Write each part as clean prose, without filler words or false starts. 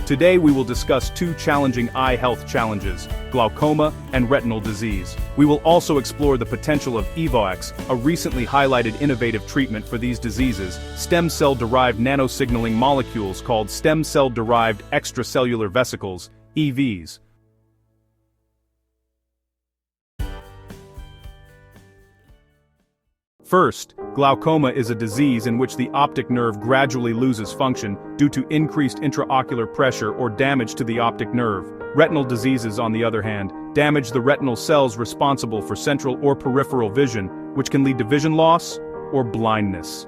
Today we will discuss two challenging eye health challenges, glaucoma and retinal disease. We will also explore the potential of EvoX, a recently highlighted innovative treatment for these diseases, stem cell-derived nanosignaling molecules called stem cell-derived extracellular vesicles, EVs. First, glaucoma is a disease in which the optic nerve gradually loses function due to increased intraocular pressure or damage to the optic nerve. Retinal diseases, on the other hand, damage the retinal cells responsible for central or peripheral vision, which can lead to vision loss or blindness.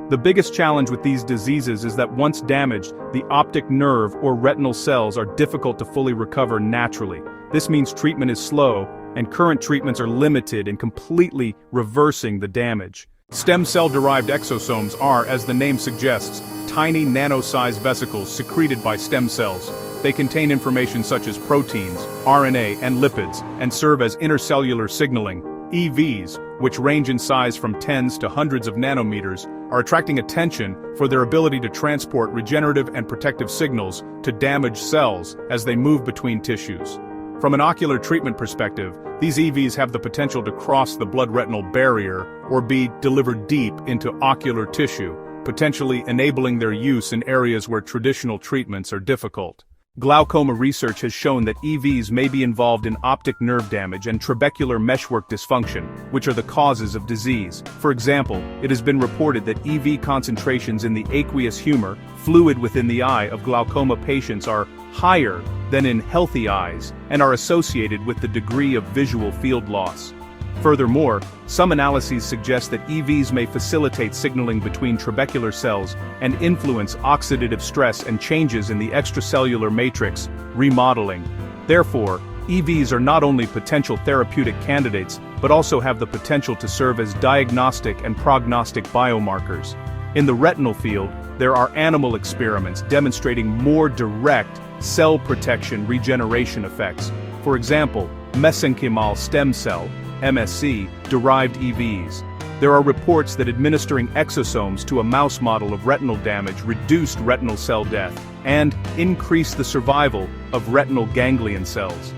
The biggest challenge with these diseases is that once damaged, the optic nerve or retinal cells are difficult to fully recover naturally. This means treatment is slow, and current treatments are limited in completely reversing the damage. Stem cell-derived exosomes are, as the name suggests, tiny nano-sized vesicles secreted by stem cells. They contain information such as proteins, RNA, and lipids, and serve as intercellular signaling. EVs, which range in size from tens to hundreds of nanometers, are attracting attention for their ability to transport regenerative and protective signals to damaged cells as they move between tissues. From an ocular treatment perspective, these EVs have the potential to cross the blood-retinal barrier or be delivered deep into ocular tissue, potentially enabling their use in areas where traditional treatments are difficult. Glaucoma research has shown that EVs may be involved in optic nerve damage and trabecular meshwork dysfunction, which are the causes of disease. For example, it has been reported that EV concentrations in the aqueous humor, fluid within the eye of glaucoma patients, are higher than in healthy eyes and are associated with the degree of visual field loss. Furthermore, some analyses suggest that EVs may facilitate signaling between trabecular cells and influence oxidative stress and changes in the extracellular matrix, remodeling. Therefore, EVs are not only potential therapeutic candidates, but also have the potential to serve as diagnostic and prognostic biomarkers. In the retinal field, there are animal experiments demonstrating more direct cell protection regeneration effects. For example, mesenchymal stem cell (MSC) derived EVs. There are reports that administering exosomes to a mouse model of retinal damage reduced retinal cell death and increased the survival of retinal ganglion cells.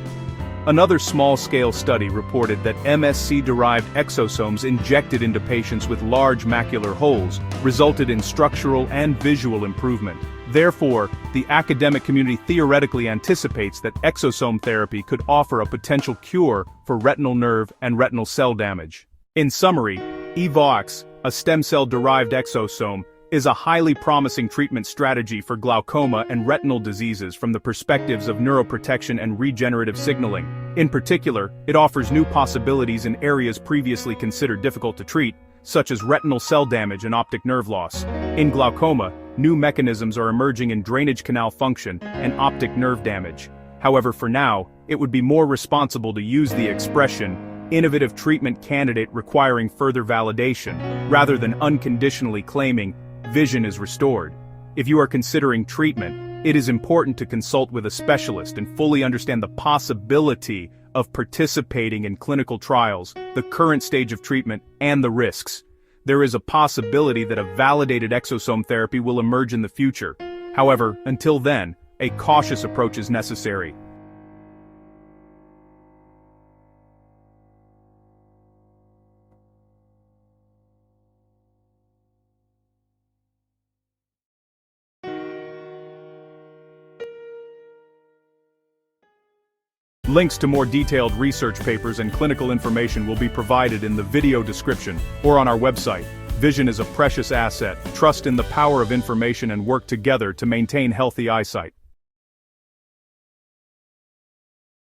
Another small-scale study reported that MSC-derived exosomes injected into patients with large macular holes resulted in structural and visual improvement. Therefore, the academic community theoretically anticipates that exosome therapy could offer a potential cure for retinal nerve and retinal cell damage. In summary, EvoX, a stem cell-derived exosome, is a highly promising treatment strategy for glaucoma and retinal diseases from the perspectives of neuroprotection and regenerative signaling. In particular, it offers new possibilities in areas previously considered difficult to treat, such as retinal cell damage and optic nerve loss. In glaucoma, new mechanisms are emerging in drainage canal function and optic nerve damage. However, for now, it would be more responsible to use the expression innovative treatment candidate requiring further validation, rather than unconditionally claiming vision is restored. If you are considering treatment, it is important to consult with a specialist and fully understand the possibility of participating in clinical trials, the current stage of treatment, and the risks. There is a possibility that a validated exosome therapy will emerge in the future. However, until then, a cautious approach is necessary. Links to more detailed research papers and clinical information will be provided in the video description or on our website. Vision is a precious asset. Trust in the power of information and work together to maintain healthy eyesight.